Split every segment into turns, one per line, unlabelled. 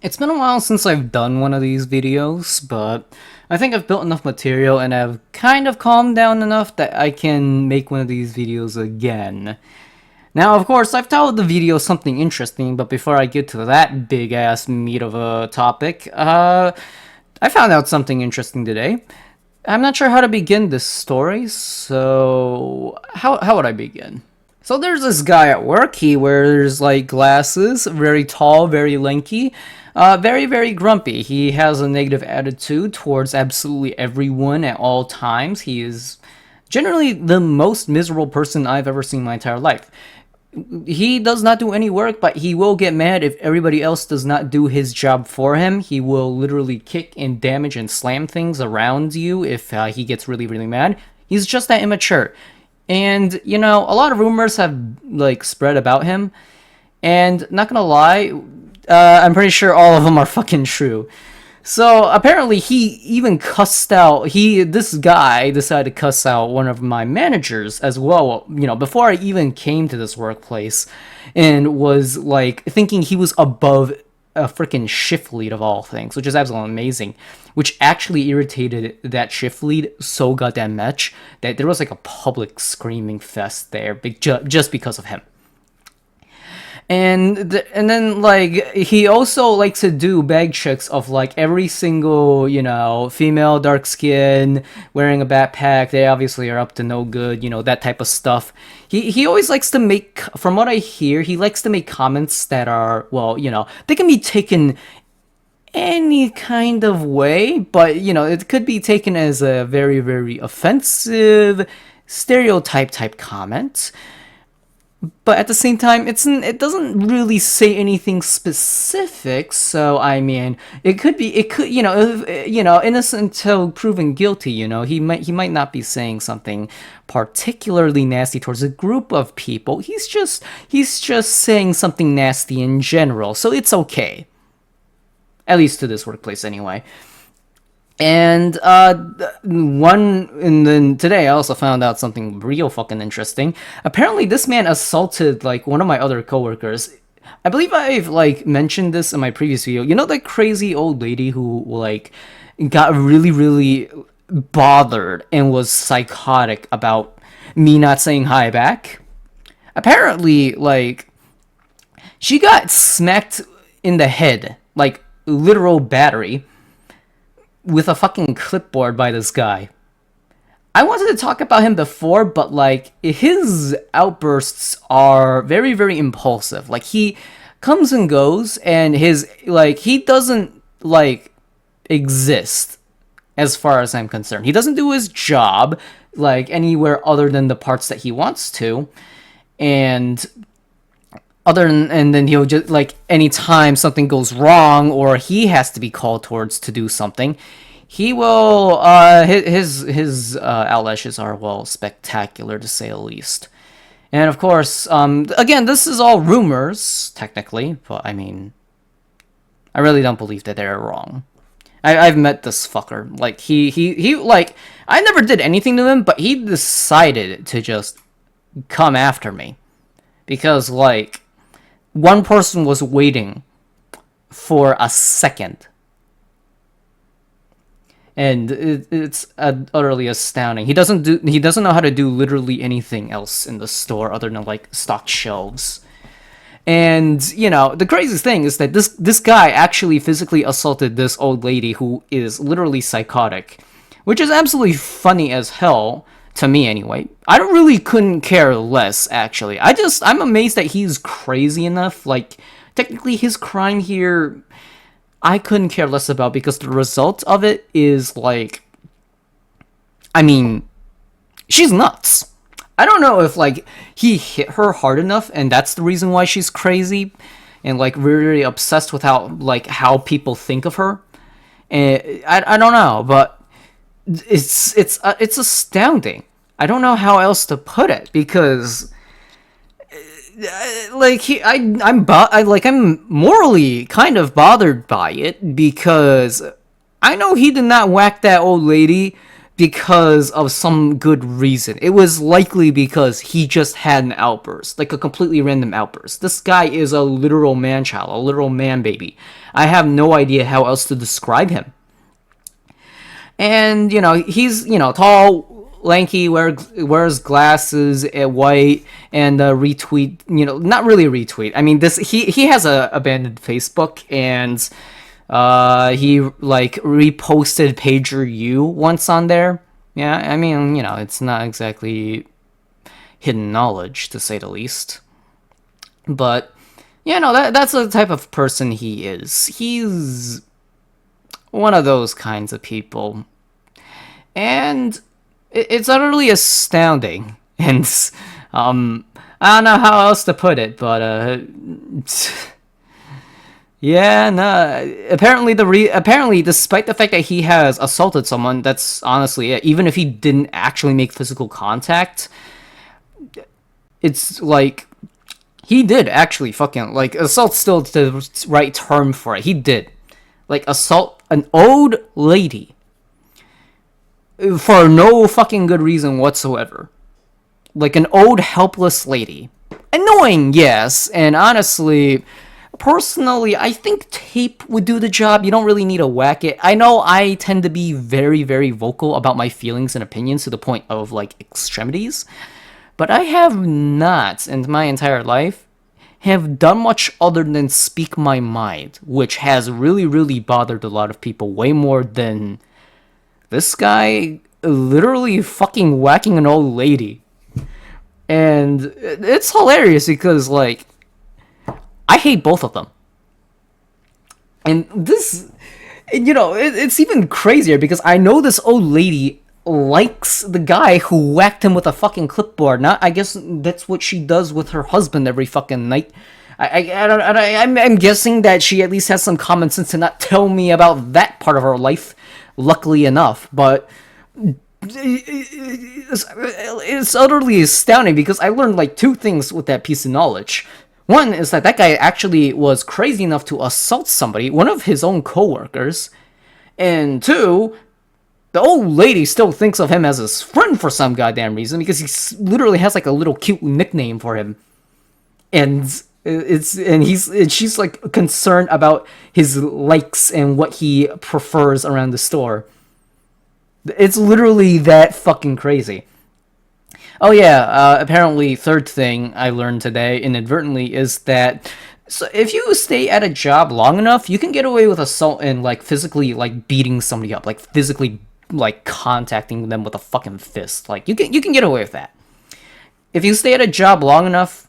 It's been a while since I've done one of these videos, but I think I've built enough material and I've kind of calmed down enough that I can make one of these videos again. Now, of course, I've titled the video something interesting, but before I get to that big-ass meat of a topic, I found out something interesting today. I'm not sure how to begin this story, so how would I begin? So there's this guy at work. He wears like glasses, very tall, very lanky, very, very grumpy. He has a negative attitude towards absolutely everyone at all times. He is generally the most miserable person I've ever seen in my entire life. He does not do any work, but he will get mad if everybody else does not do his job for him. He will literally kick and damage and slam things around you if he gets really, really mad. He's just that immature. And, you know, a lot of rumors have, like, spread about him. And, not gonna lie, I'm pretty sure all of them are fucking true. So apparently he even cussed out, this guy decided to cuss out one of my managers as well, you know, before I even came to this workplace, and was like thinking he was above a freaking shift lead of all things, which is absolutely amazing, which actually irritated that shift lead so goddamn much that there was like a public screaming fest there just because of him. And then like he also likes to do bag checks of like every single, you know, female, dark skin, wearing a backpack. They obviously are up to no good, you know, that type of stuff. He always likes to make, from what I hear, he likes to make comments that are, well, you know, they can be taken any kind of way, but you know, it could be taken as a very, very offensive stereotype type comment. But at the same time, it doesn't really say anything specific. So I mean, it could, you know, if, you know, innocent until proven guilty. You know, he might not be saying something particularly nasty towards a group of people. He's just saying something nasty in general. So it's okay, at least to this workplace anyway. And then today I also found out something real fucking interesting. Apparently, this man assaulted like one of my other coworkers. I believe I've like mentioned this in my previous video. You know that crazy old lady who like got really, really bothered and was psychotic about me not saying hi back? Apparently, like she got smacked in the head, like literal battery, with a fucking clipboard by this guy. I wanted to talk about him before, but like his outbursts are very, very impulsive. Like he comes and goes, and his like he doesn't like exist as far as I'm concerned. He doesn't do his job like anywhere other than the parts that he wants to, and and then he'll just like anytime something goes wrong or he has to be called towards to do something, he will his eyelashes are, well, spectacular to say the least. And of course, again, this is all rumors technically, but I mean, I really don't believe that they're wrong. I've met this fucker. Like he like I never did anything to him, but he decided to just come after me because like one person was waiting for a second, and it's utterly astounding. He doesn't know how to do literally anything else in the store other than like stock shelves. And you know, the craziest thing is that this guy actually physically assaulted this old lady who is literally psychotic, which is absolutely funny as hell to me anyway. I don't really couldn't care less actually. I'm amazed that he's crazy enough. Like technically his crime here I couldn't care less about because the result of it is like, I mean, she's nuts. I don't know if like he hit her hard enough and that's the reason why she's crazy and like really obsessed with how people think of her. And I don't know, but it's astounding. I don't know how else to put it because like I'm morally kind of bothered by it because I know he did not whack that old lady because of some good reason. It was likely because he just had an outburst, like a completely random outburst. This guy is a literal man-child, a literal man-baby. I have no idea how else to describe him. And, he's, tall, lanky, wears glasses, white, and retweet, not really retweet. I mean, he has a abandoned Facebook, and he like reposted PagerU once on there. Yeah, I mean, it's not exactly hidden knowledge, to say the least. But that's the type of person he is. He's one of those kinds of people, and it's utterly astounding. And I don't know how else to put it, but yeah, no. Apparently, despite the fact that he has assaulted someone, that's honestly it. Even if he didn't actually make physical contact, it's like he did actually fucking like assault. Still the right term for it. He did like assault an old lady for no fucking good reason whatsoever. Like an old helpless lady. Annoying, yes, and honestly, personally, I think tape would do the job. You don't really need to whack it. I know I tend to be very, very vocal about my feelings and opinions to the point of like extremities, but I have not, in my entire life, have done much other than speak my mind, which has really, really bothered a lot of people way more than this guy literally fucking whacking an old lady. And it's hilarious because, like, I hate both of them. And this, it's even crazier because I know this old lady likes the guy who whacked him with a fucking clipboard. I guess that's what she does with her husband every fucking night. I'm guessing that she at least has some common sense to not tell me about that part of her life, luckily enough. But it's utterly astounding because I learned like two things with that piece of knowledge. One is that guy actually was crazy enough to assault somebody, one of his own coworkers, and two, the old lady still thinks of him as his friend for some goddamn reason because he literally has like a little cute nickname for him, and she's like concerned about his likes and what he prefers around the store. It's literally that fucking crazy. Oh yeah, apparently third thing I learned today inadvertently is that so if you stay at a job long enough, you can get away with assault and like physically like beating somebody up, like physically like contacting them with a fucking fist. Like you can get away with that. If you stay at a job long enough,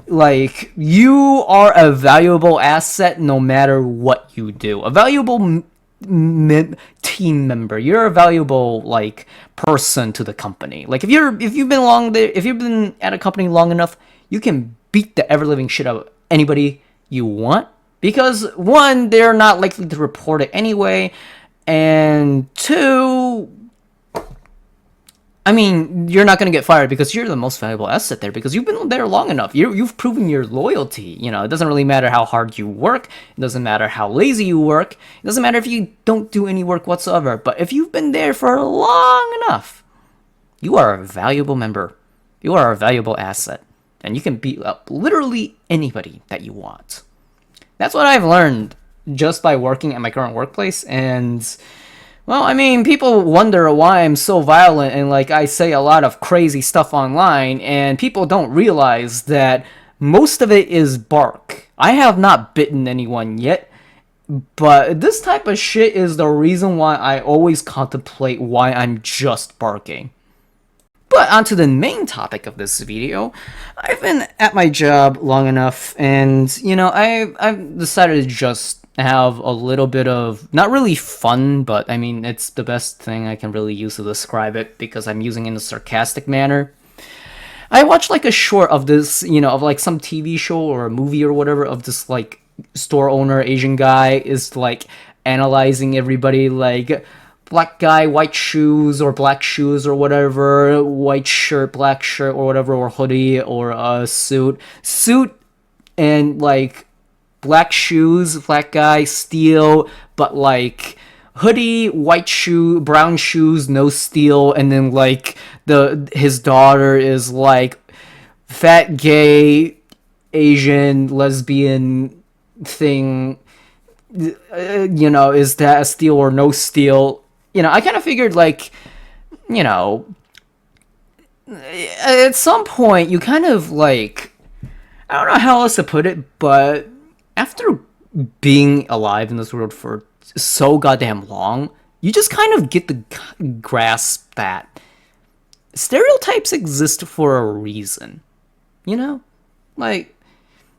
like you are a valuable asset no matter what you do. A valuable team member. You're a valuable like person to the company. Like if you've been at a company long enough, you can beat the ever living shit out of anybody you want because one, they're not likely to report it anyway, and two, I mean, you're not going to get fired because you're the most valuable asset there because you've been there long enough. You've proven your loyalty. It doesn't really matter how hard you work. It doesn't matter how lazy you work. It doesn't matter if you don't do any work whatsoever. But if you've been there for long enough, you are a valuable member. You are a valuable asset. And you can beat up literally anybody that you want. That's what I've learned just by working at my current workplace. And well, I mean, people wonder why I'm so violent and like I say a lot of crazy stuff online, and people don't realize that most of it is bark. I have not bitten anyone yet, but this type of shit is the reason why I always contemplate why I'm just barking. But onto the main topic of this video, I've been at my job long enough, and I've decided to just have a little bit of not really fun, but I mean it's the best thing I can really use to describe it because I'm using it in a sarcastic manner. I watched like a short of this, of like some TV show or a movie or whatever of this like store owner Asian guy is like analyzing everybody like black guy, white shoes or black shoes or whatever, white shirt, black shirt or whatever, or hoodie or a suit, and like black shoes, black guy, steel, but like hoodie, white shoe, brown shoes, no steel, and then like his daughter is like fat, gay, Asian, lesbian thing. Is that a steal or no steal? I kind of figured like, you know, at some point you kind of like, I don't know how else to put it, but after being alive in this world for so goddamn long, you just kind of get the grasp that stereotypes exist for a reason. You know? Like,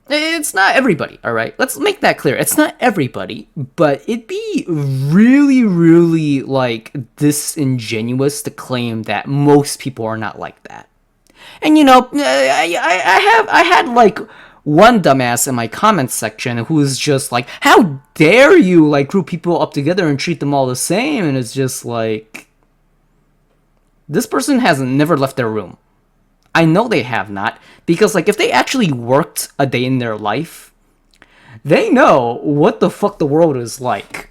it's not everybody, alright? Let's make that clear. It's not everybody, but it'd be really, really, like, disingenuous to claim that most people are not like that. And I had like one dumbass in my comments section who's just like, "How dare you like group people up together and treat them all the same?" And it's just like, this person has never left their room. I know they have not, because like if they actually worked a day in their life, they know what the fuck the world is like.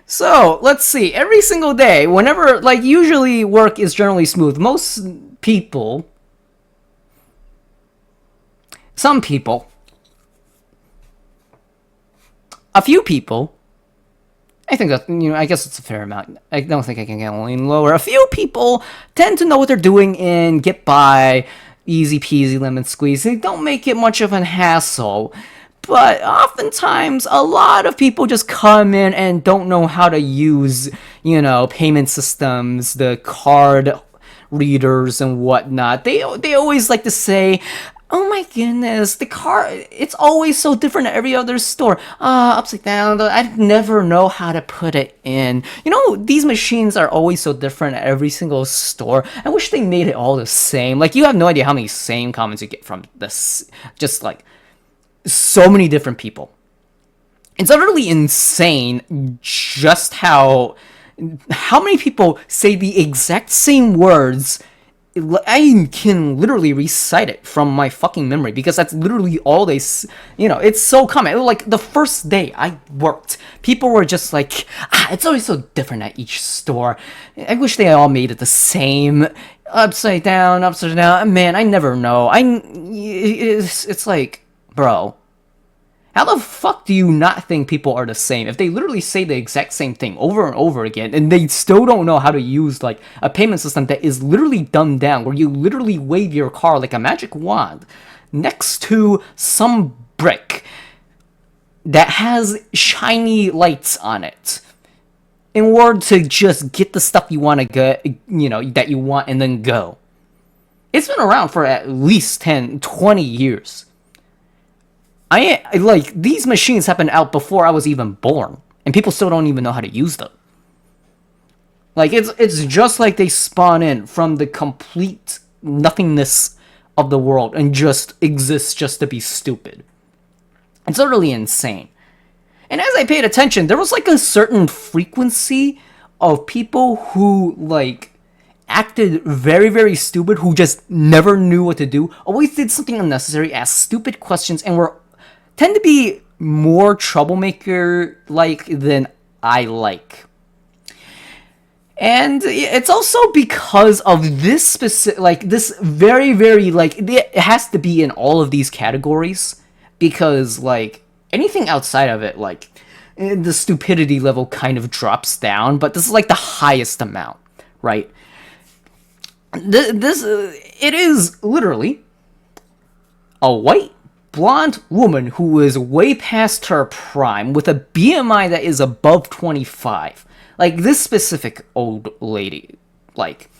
So let's see. Every single day, whenever like usually work is generally smooth. Most people, some people, a few people, I think that, I guess it's a fair amount. I don't think I can get any lower. A few people tend to know what they're doing and get by easy peasy lemon squeeze. They don't make it much of an hassle. But oftentimes, a lot of people just come in and don't know how to use, payment systems, the card readers and whatnot. They always like to say, "Oh my goodness, the car, it's always so different at every other store. Upside down, I'd never know how to put it in. These machines are always so different at every single store. I wish they made it all the same." Like, you have no idea how many same comments you get from this, just like, so many different people. It's utterly insane just how many people say the exact same words. I can literally recite it from my fucking memory because that's literally all they, it's so common. Like, the first day I worked, people were just like, "It's always so different at each store. I wish they all made it the same. Upside down, Man, I never know. It's like, bro, how the fuck do you not think people are the same if they literally say the exact same thing over and over again and they still don't know how to use like a payment system that is literally dumbed down, where you literally wave your car like a magic wand next to some brick that has shiny lights on it in order to just get the stuff you want to get, that you want, and then go. It's been around for at least 10, 20 years. These machines have been out before I was even born, and people still don't even know how to use them. Like, it's just like they spawn in from the complete nothingness of the world and just exist just to be stupid. It's utterly insane. And as I paid attention, there was like a certain frequency of people who like acted very, very stupid, who just never knew what to do, always did something unnecessary, asked stupid questions, and tend to be more troublemaker like than I like. And it's also because of this specific, like, this very, very, like, it has to be in all of these categories, because, like, anything outside of it, like, the stupidity level kind of drops down, but this is, like, the highest amount, right? It is literally a white blonde woman who is way past her prime with a BMI that is above 25. Like, this specific old lady, like,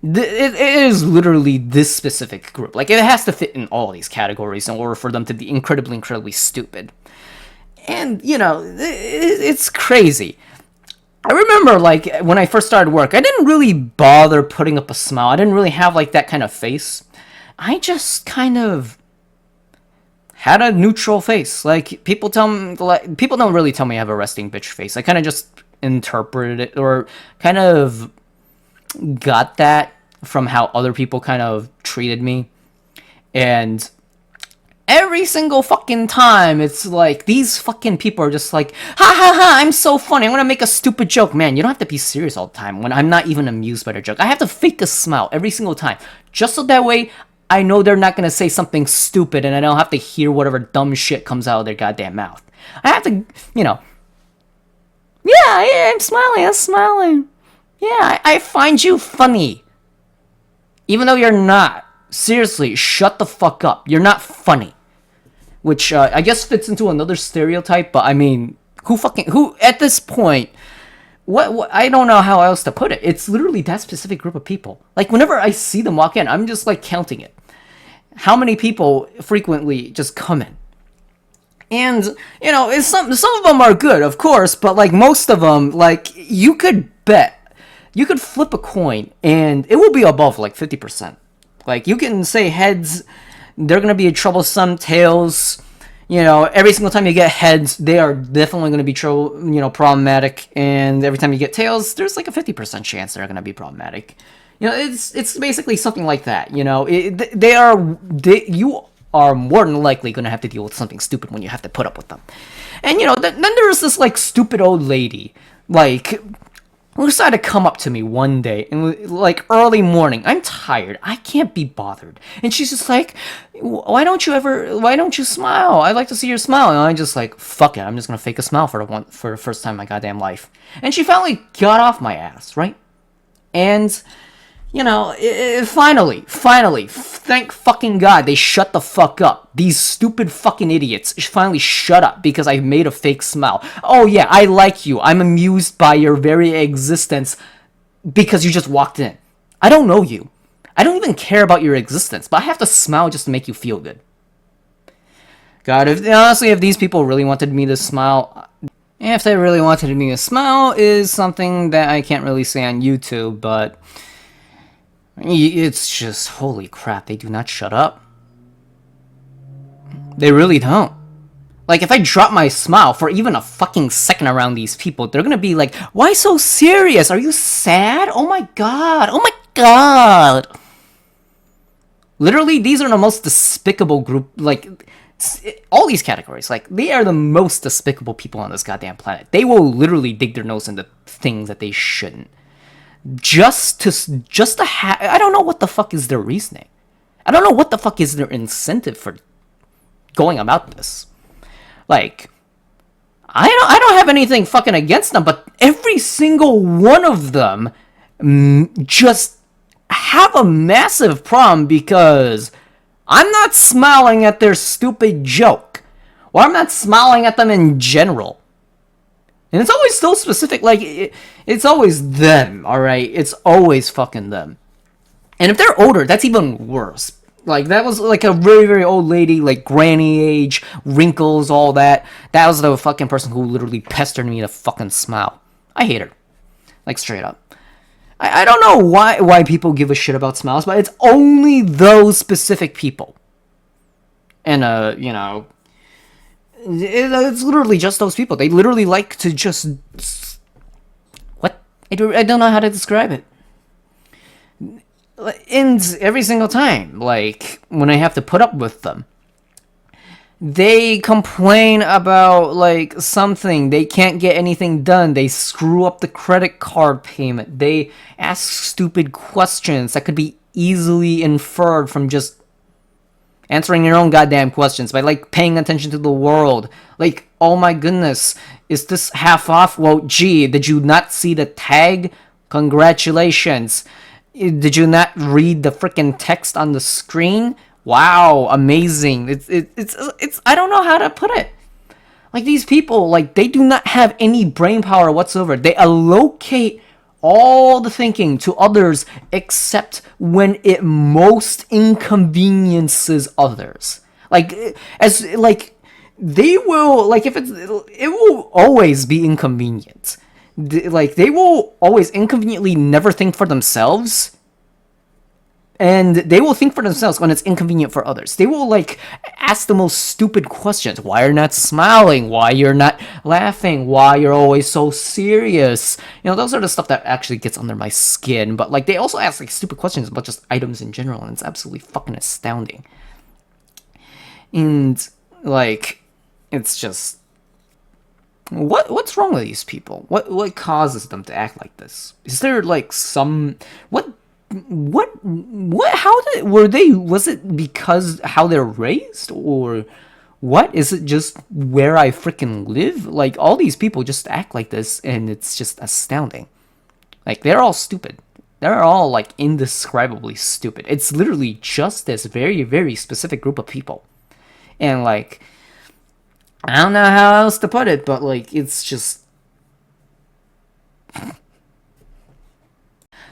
it is literally this specific group. Like, it has to fit in all these categories in order for them to be incredibly, incredibly stupid. And, it's crazy. I remember, like, when I first started work, I didn't really bother putting up a smile. I didn't really have, like, that kind of face. I just kind of had a neutral face. Like, people don't really tell me I have a resting bitch face. I kind of just interpreted it, or kind of got that from how other people kind of treated me. And every single fucking time, it's like these fucking people are just like, ha ha ha, I'm so funny, I'm gonna make a stupid joke. Man, you don't have to be serious all the time when I'm not even amused by their joke. I have to fake a smile every single time, just so that way I know they're not gonna say something stupid and I don't have to hear whatever dumb shit comes out of their goddamn mouth. I have to, yeah, I'm smiling. Yeah, I find you funny. Even though you're not. Seriously, shut the fuck up. You're not funny. Which, I guess fits into another stereotype, but I mean, who, at this point, what, I don't know how else to put it. It's literally that specific group of people. Like, whenever I see them walk in, I'm just, like, counting it. How many people frequently just come in? And, some of them are good, of course, but, like, most of them, like, you could flip a coin, and it will be above, like, 50%. Like, you can say heads, they're gonna be troublesome. Tails, every single time you get heads, they are definitely gonna be problematic. And every time you get tails, there's like a 50% chance they're gonna be problematic. It's basically something like that. You are more than likely gonna have to deal with something stupid when you have to put up with them. And then there's this like stupid old lady, like, who decided to come up to me one day and like early morning. I'm tired. I can't be bothered. And she's just like, why don't you smile? I'd like to see your smile. And I'm just like, fuck it. I'm just going to fake a smile for the first time in my goddamn life. And she finally got off my ass, right? And, finally, thank fucking God, they shut the fuck up. These stupid fucking idiots finally shut up because I made a fake smile. Oh yeah, I like you. I'm amused by your very existence because you just walked in. I don't know you. I don't even care about your existence, but I have to smile just to make you feel good. God, if these people really wanted me to smile, if they really wanted me to smile is something that I can't really say on YouTube, but it's just, holy crap, they do not shut up. They really don't. Like, if I drop my smile for even a fucking second around these people, they're gonna be like, why so serious? Are you sad? Oh my god. Oh my god. Literally, these are the most despicable group, like, all these categories, like, they are the most despicable people on this goddamn planet. They will literally dig their nose into things that they shouldn't. Just to have, I don't know what the fuck is their reasoning. I don't know what the fuck is their incentive for going about this. Like, I don't have anything fucking against them, but every single one of them just have a massive problem because I'm not smiling at their stupid joke, or I'm not smiling at them in general. And it's always so specific, like, it's always them, alright? It's always fucking them. And if they're older, that's even worse. Like, that was, like, a very, very old lady, like, granny age, wrinkles, all that. That was the fucking person who literally pestered me to fucking smile. I hate her. Like, straight up. I don't know why people give a shit about smiles, but it's only those specific people. And, it's literally just those people. They literally like to just... What? I don't know how to describe it. And every single time, like, when I have to put up with them, they complain about, like, something. They can't get anything done. They screw up the credit card payment. They ask stupid questions that could be easily inferred from just answering your own goddamn questions by, like, paying attention to the world. Like, oh my goodness, is this half off? Well, gee, did you not see the tag? Congratulations. Did you not read the freaking text on the screen? Wow, amazing. It's I don't know how to put it. Like, these people, like, they do not have any brain power whatsoever. They allocate all the thinking to others except when it most inconveniences others. Like, they will, like, it will always be inconvenient. Like, they will always inconveniently never think for themselves, and they will think for themselves when it's inconvenient for others. They will, like, ask the most stupid questions. Why you're not smiling? Why you're not laughing? Why you're always so serious? Those are the stuff that actually gets under my skin. But, like, they also ask, like, stupid questions about just items in general, and it's absolutely fucking astounding. And like, it's just, what's wrong with these people? What causes them to act like this? Is there like some what how did were they was it because how they're raised, or what is it, just where I freaking live? Like, all these people just act like this, and it's just astounding. Like, they're all stupid. They're all like indescribably stupid. It's literally just this very, very specific group of people. And like, I don't know how else to put it, but like, it's just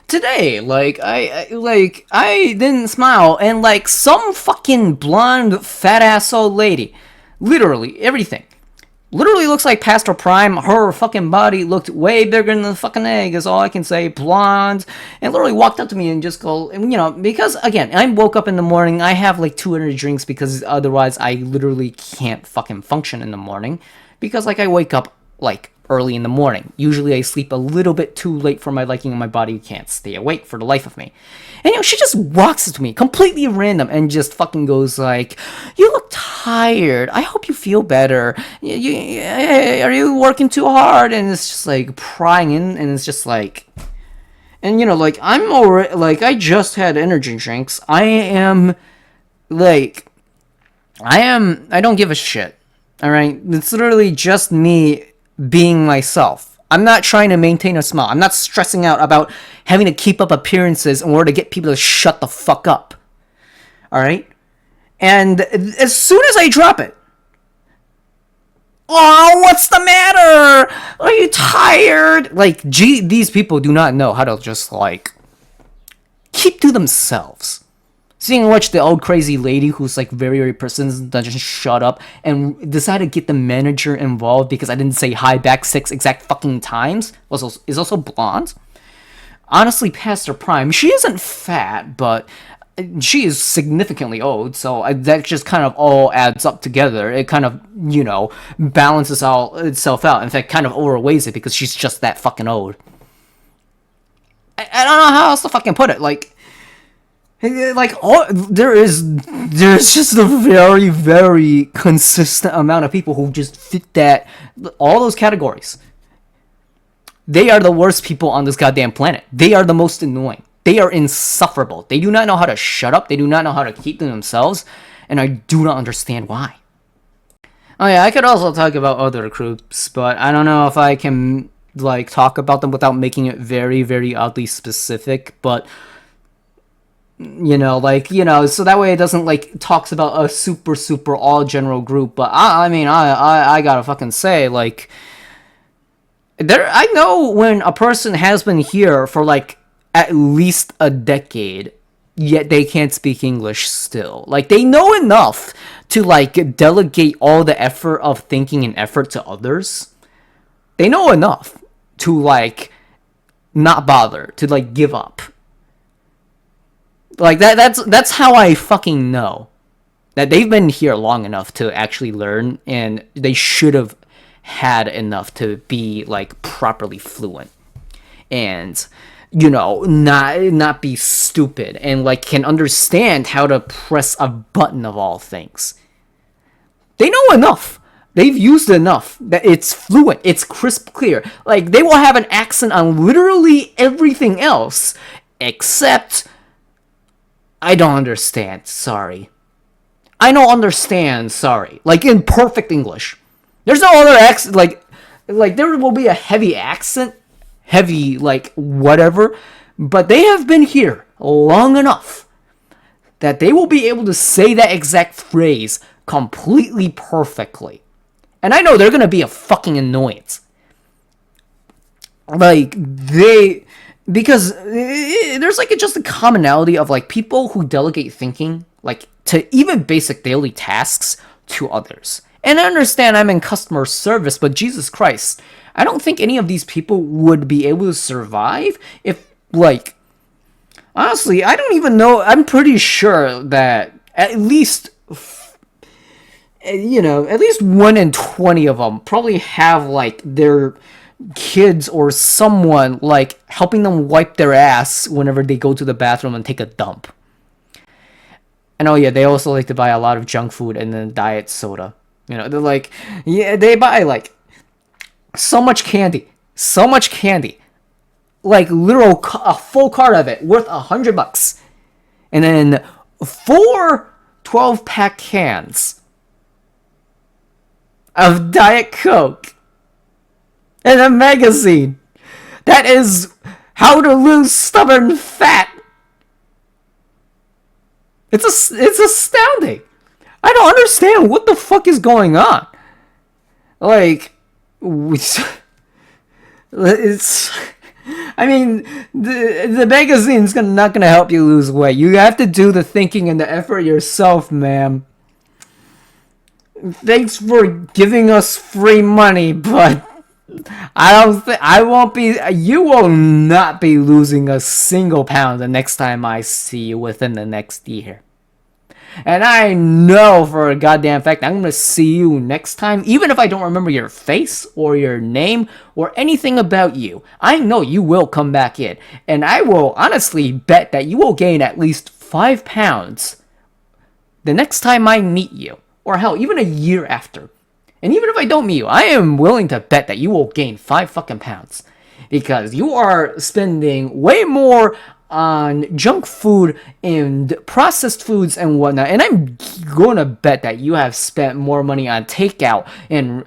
today, like, I didn't smile, and like some fucking blonde fat ass old lady, literally everything, literally looks like Pastor Prime. Her fucking body looked way bigger than the fucking egg, is all I can say. Blonde, and literally walked up to me and just go, because again, I woke up in the morning, I have like 200 drinks because otherwise I literally can't fucking function in the morning, because like I wake up like early in the morning. Usually I sleep a little bit too late for my liking, and my body can't stay awake for the life of me. And she just walks up to me, completely random, and just fucking goes like, "You look tired. I hope you feel better. Are you working too hard?" And it's just like prying in, and it's just like, and like, I'm already, like, I just had energy drinks. I don't give a shit. All right, it's literally just me being myself. I'm not trying to maintain a smile. I'm not stressing out about having to keep up appearances in order to get people to shut the fuck up. All right? And as soon as I drop it, "Oh, what's the matter? Are you tired?" Like, gee, these people do not know how to just, like, keep to themselves. Seeing which, the old crazy lady who's like very, very persistent doesn't shut up and decided to get the manager involved because I didn't say hi back 6 exact fucking times is also blonde. Honestly, Pastor Prime, she isn't fat, but she is significantly old, so that just kind of all adds up together. It kind of, balances all itself out. In fact, kind of overweighs it because she's just that fucking old. I don't know how else to fucking put it. Like, there's just a very, very consistent amount of people who just fit all those categories. They are the worst people on this goddamn planet. They are the most annoying. They are insufferable. They do not know how to shut up. They do not know how to keep to themselves, and I do not understand why. Oh yeah, I could also talk about other groups, but I don't know if I can like talk about them without making it very, very oddly specific, but so that way it doesn't like talks about a super, super all general group. But I gotta fucking say, like, I know when a person has been here for like at least a decade, yet they can't speak English still. Like, they know enough to like delegate all the effort of thinking and effort to others. They know enough to like not bother, to like give up. Like, that's how I fucking know that they've been here long enough to actually learn, and they should have had enough to be like properly fluent, and not be stupid, and like can understand how to press a button of all things. They know enough. They've used enough that it's fluent, it's crisp, clear. Like, they will have an accent on literally everything else except "I don't understand, sorry." I don't understand, sorry. Like, in perfect English. There's no other accent, like there will be a heavy accent, heavy, like, whatever, but they have been here long enough that they will be able to say that exact phrase completely perfectly. And I know they're gonna be a fucking annoyance. Like, because there's like just a commonality of like people who delegate thinking, like, to even basic daily tasks to others. And I understand I'm in customer service, but Jesus Christ, I don't think any of these people would be able to survive if, like, honestly, I don't even know. I'm pretty sure that at least 1 in 20 of them probably have like their kids or someone like helping them wipe their ass whenever they go to the bathroom and take a dump. And oh yeah, they also like to buy a lot of junk food and then diet soda. You know, they're like, yeah, they buy like so much candy, like literal a full cart of it worth $100, and then 4 12-pack cans of Diet Coke and a magazine that is How to Lose Stubborn Fat. It's astounding. I don't understand what the fuck is going on. Like, it's. I mean, the magazine's not gonna help you lose weight. You have to do the thinking and the effort yourself, ma'am. Thanks for giving us free money, but I won't be. You will not be losing a single pound the next time I see you within the next year. And I know for a goddamn fact I'm gonna see you next time, even if I don't remember your face or your name or anything about you. I know you will come back in, and I will honestly bet that you will gain at least 5 pounds the next time I meet you, or hell, even a year after. And even if I don't meet you, I am willing to bet that you will gain 5 fucking pounds, because you are spending way more on junk food and processed foods and whatnot, and I'm gonna bet that you have spent more money on takeout and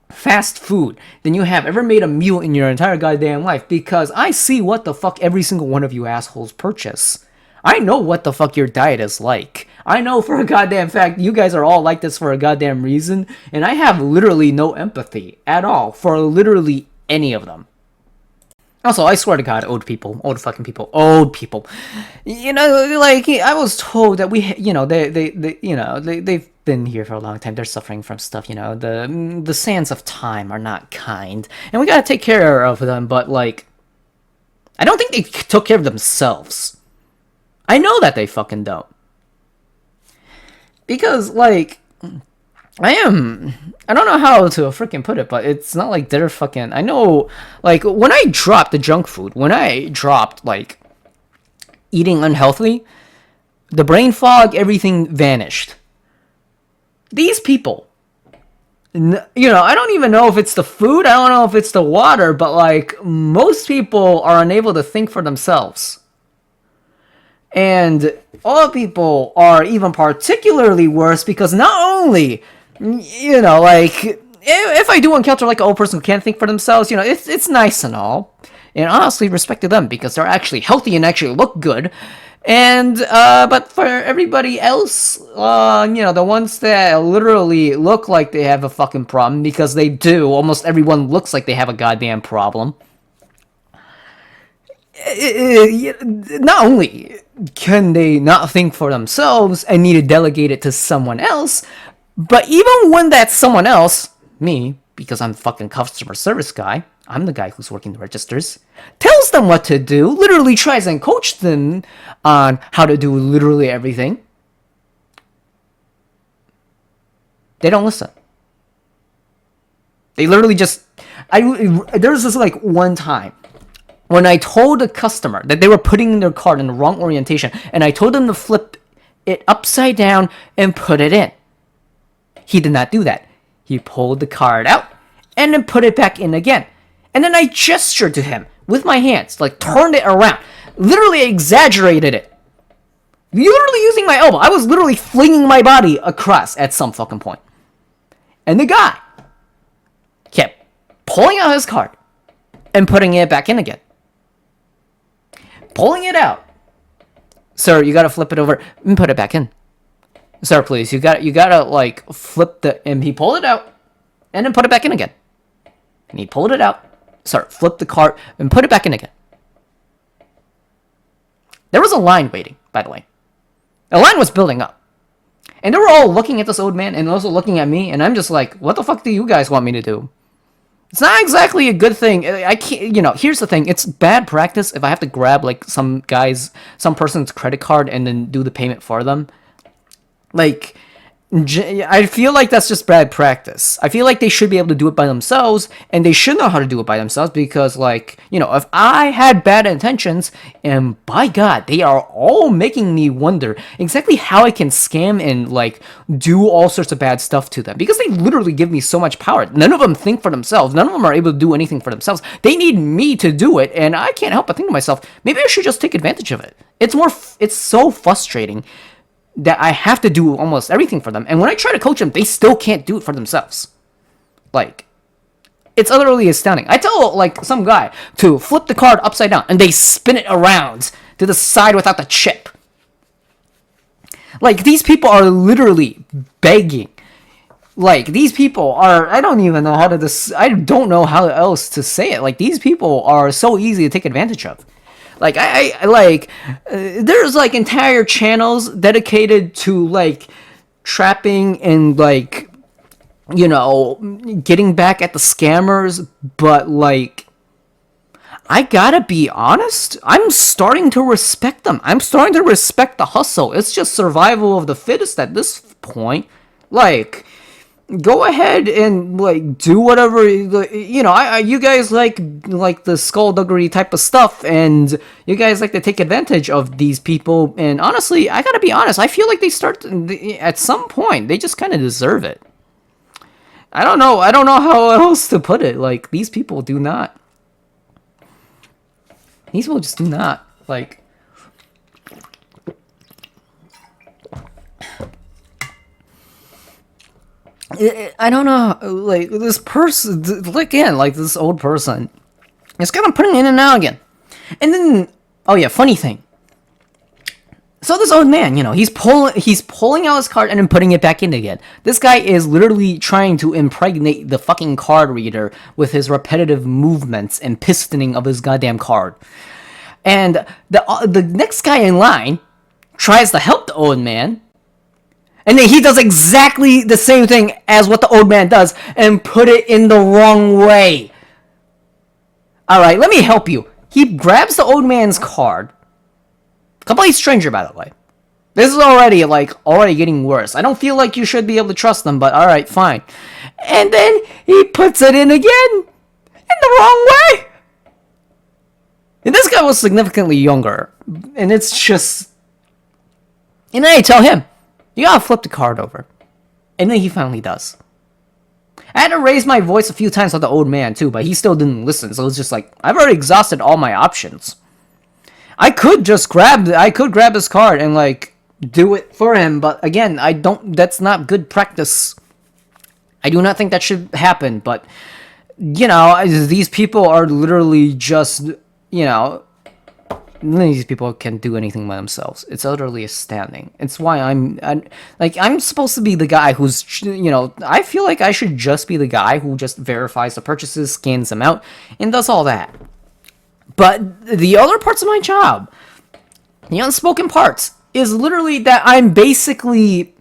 fast food than you have ever made a meal in your entire goddamn life, because I see what the fuck every single one of you assholes purchase. I know what the fuck your diet is like. I know for a goddamn fact you guys are all like this for a goddamn reason, and I have literally no empathy at all for literally any of them. Also, I swear to God, old fucking people. You know, like, I was told that they've been here for a long time. They're suffering from stuff, you know, the sands of time are not kind. And we gotta take care of them, but, like, I don't think they took care of themselves. I know that they fucking don't. Because, like, I don't know how to freaking put it, but it's not like they're fucking. I know, like, when I dropped the junk food, when I dropped, like, eating unhealthy, the brain fog, everything vanished. These people, you know, I don't even know if it's the food, I don't know if it's the water, but, like, most people are unable to think for themselves. And all people are even particularly worse because not only, you know, like, if I do encounter, like, an old person who can't think for themselves, you know, it's nice and all. And honestly, respect to them because they're actually healthy and actually look good. And, but for everybody else, you know, the ones that literally look like they have a fucking problem, because they do, almost everyone looks like they have a goddamn problem. Not only can they not think for themselves and need to delegate it to someone else, but even when that someone else, me, because I'm fucking customer service guy, I'm the guy who's working the registers, tells them what to do, literally tries and coach them on how to do literally everything, they don't listen. They literally just, there was this, like, one time when I told a customer that they were putting their card in the wrong orientation, and I told them to flip it upside down and put it in. He did not do that. He pulled the card out and then put it back in again. And then I gestured to him with my hands, like, turned it around, literally exaggerated it. Literally using my elbow. I was literally flinging my body across at some fucking point. And the guy kept pulling out his card and putting it back in again. Pulling it out. Sir, you gotta flip it over and put it back in. Sir, please, you gotta, like, flip the, and he pulled it out and then put it back in again. And he pulled it out. Sir, flip the cart and put it back in again. There was a line waiting, by the way. A line was building up. And they were all looking at this old man and also looking at me, and I'm just like, what the fuck do you guys want me to do? It's not exactly a good thing. I can't, you know, here's the thing. It's bad practice if I have to grab, like, some person's credit card and then do the payment for them. Like, I feel like that's just bad practice. I feel like they should be able to do it by themselves, and they should know how to do it by themselves because, like, if I had bad intentions, and by God, they are all making me wonder exactly how I can scam and, like, do all sorts of bad stuff to them because they literally give me so much power. None of them think for themselves. None of them are able to do anything for themselves. They need me to do it, and I can't help but think to myself, maybe I should just take advantage of it. It's so frustrating that I have to do almost everything for them. And when I try to coach them, they still can't do it for themselves. Like, it's utterly astounding. I tell, like, some guy to flip the card upside down, and they spin it around to the side without the chip. Like, these people are literally begging. Like, these people are, I don't even know how to, I don't know how else to say it. Like, these people are so easy to take advantage of. Like, there's, like, entire channels dedicated to, like, trapping and, like, getting back at the scammers, but, like, I gotta be honest, I'm starting to respect them. I'm starting to respect the hustle. It's just survival of the fittest at this point. Like, go ahead and, like, do whatever, you guys like the skullduggery type of stuff, and you guys like to take advantage of these people, and honestly, I gotta be honest, I feel like at some point, they just kind of deserve it. I don't know how else to put it. Like, these people just do not, like, I don't know, like, this person, again, like, this old person, is kind of putting in and out again. And then, oh yeah, funny thing. So this old man, he's pulling out his card and then putting it back in again. This guy is literally trying to impregnate the fucking card reader with his repetitive movements and pistoning of his goddamn card. And the next guy in line tries to help the old man, and then he does exactly the same thing as what the old man does and put it in the wrong way. Alright, let me help you. He grabs the old man's card. Complete stranger, by the way. This is already getting worse. I don't feel like you should be able to trust them, but alright, fine. And then he puts it in again in the wrong way. And this guy was significantly younger. And it's just... And then I tell him, you gotta flip the card over. And then he finally does. I had to raise my voice a few times with the old man too, but he still didn't listen. So it's just like, I've already exhausted all my options. I could grab his card and, like, do it for him, but again, that's not good practice. I do not think that should happen, but, these people are literally just, none of these people can do anything by themselves. It's utterly astounding. It's why I'm supposed to be the guy who's, I feel like I should just be the guy who just verifies the purchases, scans them out, and does all that. But the other parts of my job, the unspoken parts, is literally that I'm basically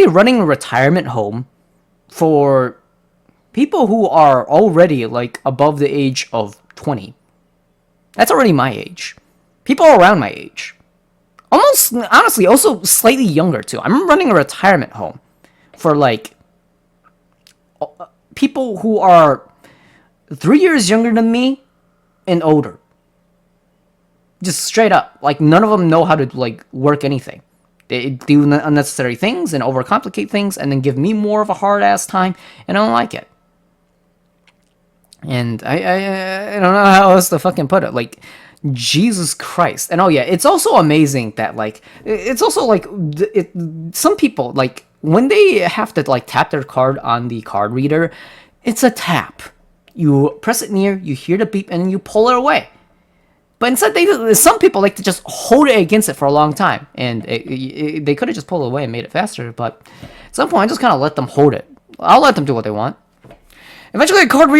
running a retirement home for people who are already, like, above the age of 20. That's already my age. People around my age. Almost, honestly, also slightly younger, too. I'm running a retirement home for, like, people who are 3 years younger than me and older. Just straight up. Like, none of them know how to, like, work anything. They do unnecessary things and overcomplicate things and then give me more of a hard-ass time, and I don't like it. And I don't know how else to fucking put it. Like, Jesus Christ. And oh yeah, it's also amazing that, like, it's also like, some people, like, when they have to, like, tap their card on the card reader, it's a tap. You press it near, you hear the beep, and you pull it away. But instead, some people like to just hold it against it for a long time. And they could have just pulled it away and made it faster, but at some point, I just kind of let them hold it. I'll let them do what they want. Eventually, the card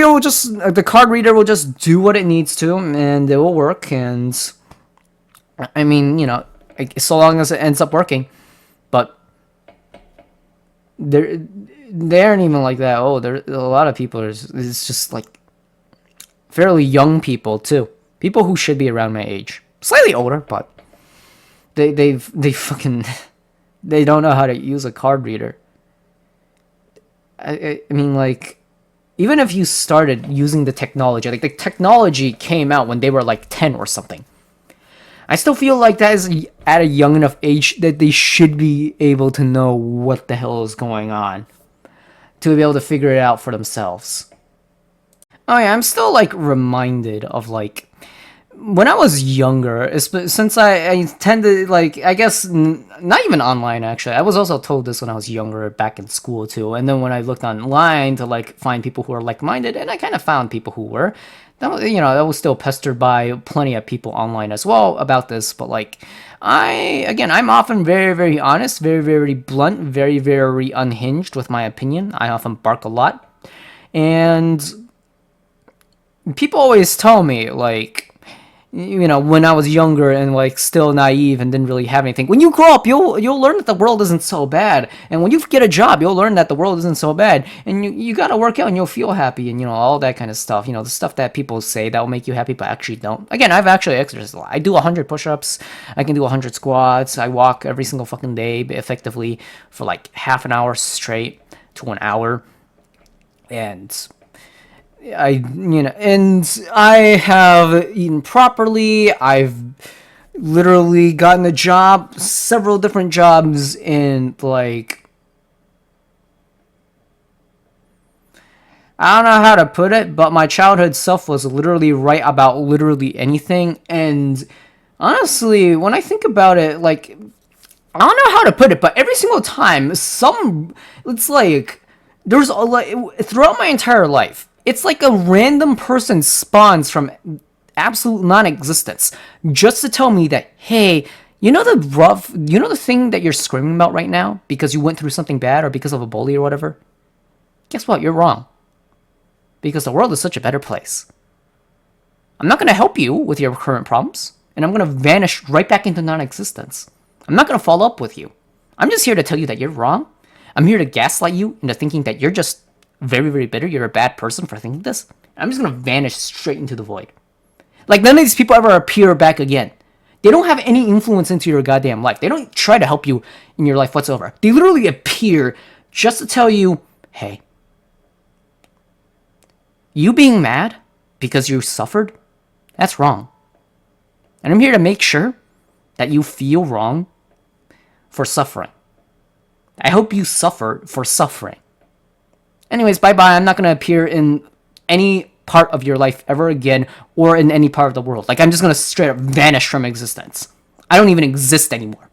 reader will just do what it needs to, and it will work. And I mean, so long as it ends up working. But they aren't even like that. Oh, there a lot of people. It's just like fairly young people too. People who should be around my age, slightly older, but they fucking They don't know how to use a card reader. I mean, like, even if you started using the technology, like the technology came out when they were like 10 or something. I still feel like that is at a young enough age that they should be able to know what the hell is going on, to be able to figure it out for themselves. Oh yeah, I'm still like reminded of like when I was younger, since I tend to like, I guess not even online actually. I was also told this when I was younger, back in school too. And then when I looked online to like find people who are like-minded, and I kind of found people who were. I was still pestered by plenty of people online as well about this. But like, I'm often very, very honest, very, very blunt, very, very unhinged with my opinion. I often bark a lot, and people always tell me like, when I was younger and like still naive and didn't really have anything. When you grow up, you'll learn that the world isn't so bad, and when you get a job, you'll learn that the world isn't so bad, and you gotta work out and you'll feel happy, and all that kind of stuff. The stuff that people say that will make you happy but actually don't. Again, I've actually exercised a lot. I do 100 push-ups. I can do 100 squats. I walk every single fucking day effectively for like half an hour straight to an hour, and and I have eaten properly. I've literally gotten a job, several different jobs in like, I don't know how to put it, but my childhood self was literally right about literally anything. And honestly, when I think about it, like, I don't know how to put it, but every single time, it's like, there's a, like, throughout my entire life, it's like a random person spawns from absolute non-existence just to tell me that, hey, the thing that you're screaming about right now because you went through something bad or because of a bully or whatever? Guess what? You're wrong. Because the world is such a better place. I'm not going to help you with your current problems, and I'm going to vanish right back into non-existence. I'm not going to follow up with you. I'm just here to tell you that you're wrong. I'm here to gaslight you into thinking that you're just very, very bitter. You're a bad person for thinking this. I'm just going to vanish straight into the void. Like, none of these people ever appear back again. They don't have any influence into your goddamn life. They don't try to help you in your life whatsoever. They literally appear just to tell you, hey, you being mad because you suffered, that's wrong. And I'm here to make sure that you feel wrong for suffering. I hope you suffer for suffering. Anyways, bye-bye. I'm not going to appear in any part of your life ever again or in any part of the world. Like, I'm just going to straight up vanish from existence. I don't even exist anymore.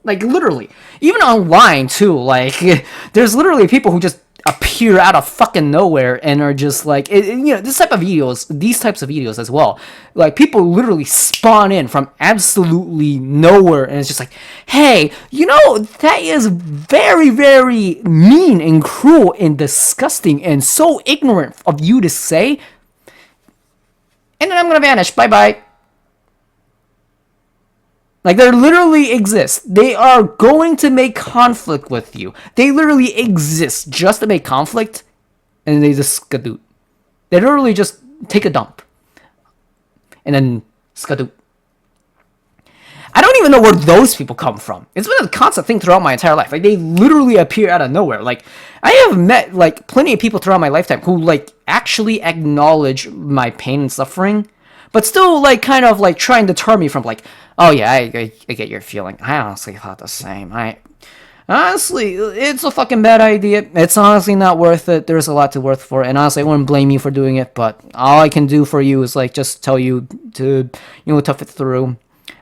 Like, literally. Even online, too. Like, there's literally people who just appear out of fucking nowhere and are just like, these types of videos as well. Like, people literally spawn in from absolutely nowhere, and it's just like, hey, that is very, very mean and cruel and disgusting and so ignorant of you to say. And then I'm gonna vanish. Bye-bye. Like, they literally exist. They are going to make conflict with you. They literally exist just to make conflict, and they just skadoot. They literally just take a dump, and then skadoot. I don't even know where those people come from. It's been a constant thing throughout my entire life. Like, they literally appear out of nowhere. Like, I have met, like, plenty of people throughout my lifetime who, like, actually acknowledge my pain and suffering, but still, like, kind of, like, try and deter me from, like, oh, yeah, I get your feeling. I honestly thought the same. Honestly, it's a fucking bad idea. It's honestly not worth it. There's a lot to work for, and honestly, I wouldn't blame you for doing it, but all I can do for you is, like, just tell you to, tough it through.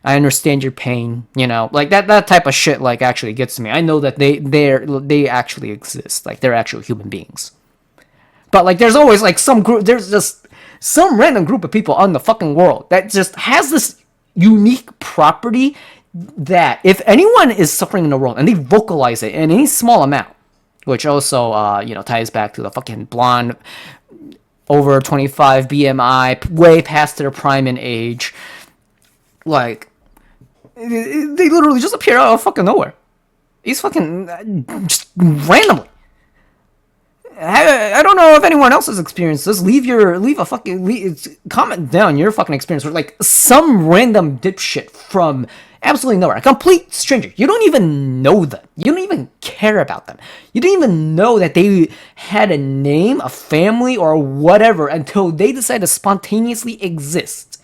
I understand your pain, like that type of shit, like, actually gets to me. I know that they actually exist, like, they're actual human beings. But, like, there's always, like, there's just some random group of people on the fucking world that just has this unique property that if anyone is suffering in the world and they vocalize it in any small amount, which also, ties back to the fucking blonde, over 25 BMI, way past their prime in age, like, they literally just appear out of fucking nowhere. He's fucking just randomly. I don't know if anyone else has experienced this. Comment down your fucking experience where, like, some random dipshit from Absolutely nowhere. A complete stranger. You don't even know them. You don't even care about them. You don't even know that they had a name, a family, or whatever until they decide to spontaneously exist.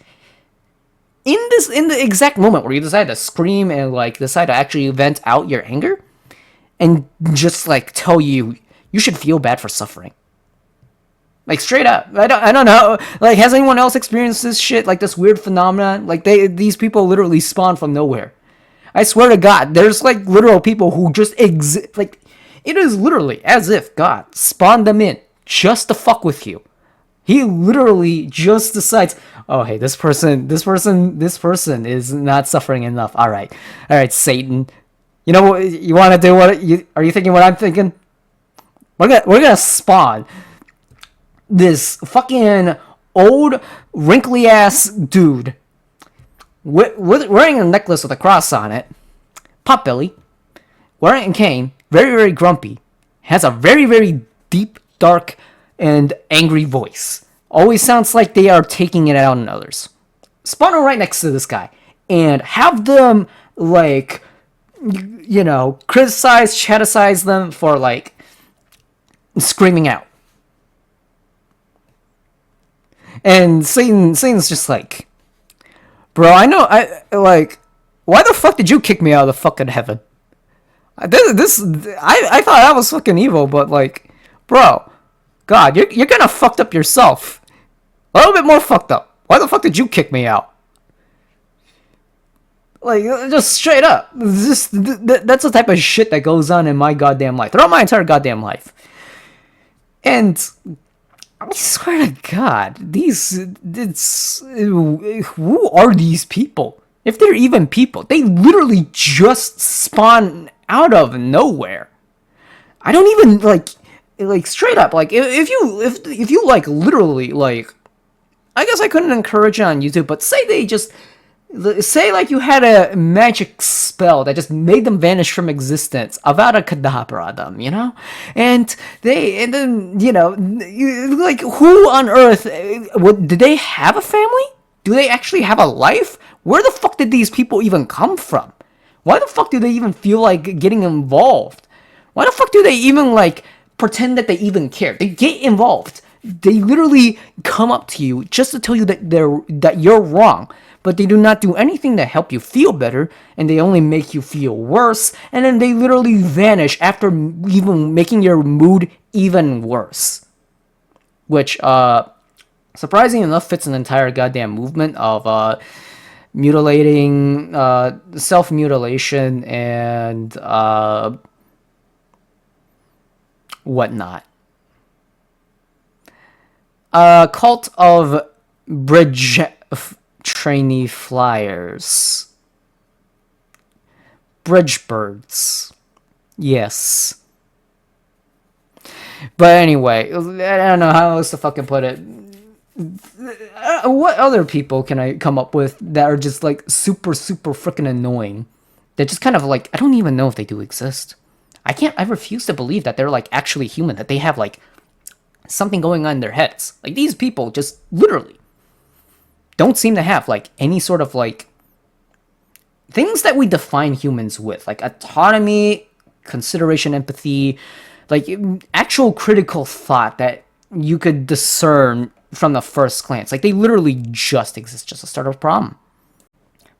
In the exact moment where you decide to scream and like decide to actually vent out your anger and just like tell you should feel bad for suffering. Like straight up, I don't know. Like, has anyone else experienced this shit? Like this weird phenomenon? Like these people literally spawn from nowhere. I swear to God, there's like literal people who just exist. Like, it is literally as if God spawned them in just to fuck with you. He literally just decides, oh hey, this person is not suffering enough. All right, Satan. You know what you want to do? Are you thinking what I'm thinking? We're gonna spawn this fucking old wrinkly ass dude wearing a necklace with a cross on it, potbelly, wearing a cane, very very grumpy, has a very very deep, dark, and angry voice. Always sounds like they are taking it out on others. Spawn right next to this guy and have them like, you know, criticize them for like screaming out. And Satan's just like, bro, I know, why the fuck did you kick me out of the fucking heaven? I thought that was fucking evil, but like, bro, God, you're kind of fucked up yourself. A little bit more fucked up. Why the fuck did you kick me out? Like, just straight up. That's the type of shit that goes on in my goddamn life. Throughout my entire goddamn life. And I swear to God, who are these people? If they're even people, they literally just spawn out of nowhere. I don't even like straight up, like if you like literally, like, I guess I couldn't encourage it on YouTube, but say like you had a magic spell that just made them vanish from existence, Avada Kedavra them, you know, and then you know, like, who on earth did they have a family? Do they actually have a life? Where the fuck did these people even come from? Why the fuck do they even feel like getting involved? Why the fuck do they even like pretend that they even care? They get involved. They literally come up to you just to tell you that you're wrong, but they do not do anything to help you feel better, and they only make you feel worse, and then they literally vanish after even making your mood even worse. Which, surprisingly enough, fits an entire goddamn movement of mutilating, self-mutilation, and whatnot. Cult of bridge trainee flyers. Bridge birds. Yes. But anyway, I don't know how else to fucking put it. What other people can I come up with that are just like super freaking annoying? They're just kind of like, I don't even know if they do exist. I refuse to believe that they're like actually human, that they have like something going on in their heads. Like, these people just literally don't seem to have like any sort of like things that we define humans with, like autonomy, consideration, empathy, like actual critical thought that you could discern from the first glance. Like, they literally just exist just to start a problem.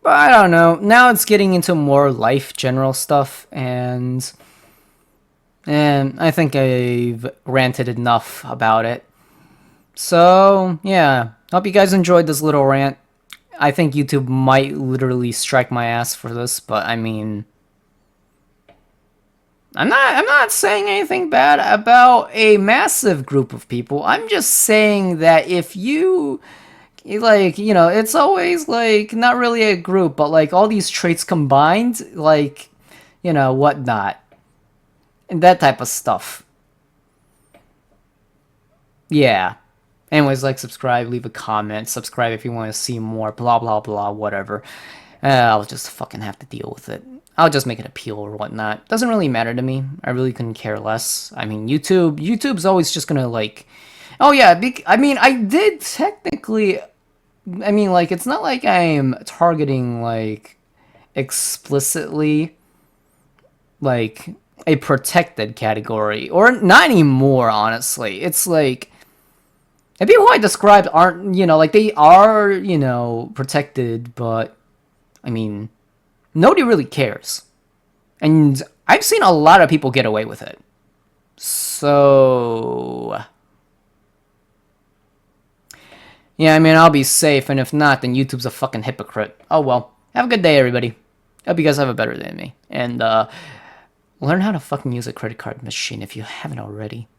But I don't know. Now it's getting into more life general stuff, and I think I've ranted enough about it. So, yeah. Hope you guys enjoyed this little rant. I think YouTube might literally strike my ass for this, but I mean, I'm not saying anything bad about a massive group of people. I'm just saying that if you, like, you know, it's always like not really a group, but like all these traits combined, like, you know, whatnot, and that type of stuff. Yeah. Anyways, like, subscribe, leave a comment, subscribe if you want to see more, blah, blah, blah, whatever. I'll just fucking have to deal with it. I'll just make an appeal or whatnot. Doesn't really matter to me. I really couldn't care less. I mean, YouTube's always just gonna, like... Oh, yeah, I mean, I did technically... I mean, like, it's not like I'm targeting, like, explicitly like a protected category, or not anymore, honestly. It's like the people I described aren't, like they are, protected, but I mean, nobody really cares. And I've seen a lot of people get away with it. So yeah, I mean, I'll be safe, and if not, then YouTube's a fucking hypocrite. Oh well. Have a good day, everybody. Hope you guys have a better day than me. And learn how to fucking use a credit card machine if you haven't already.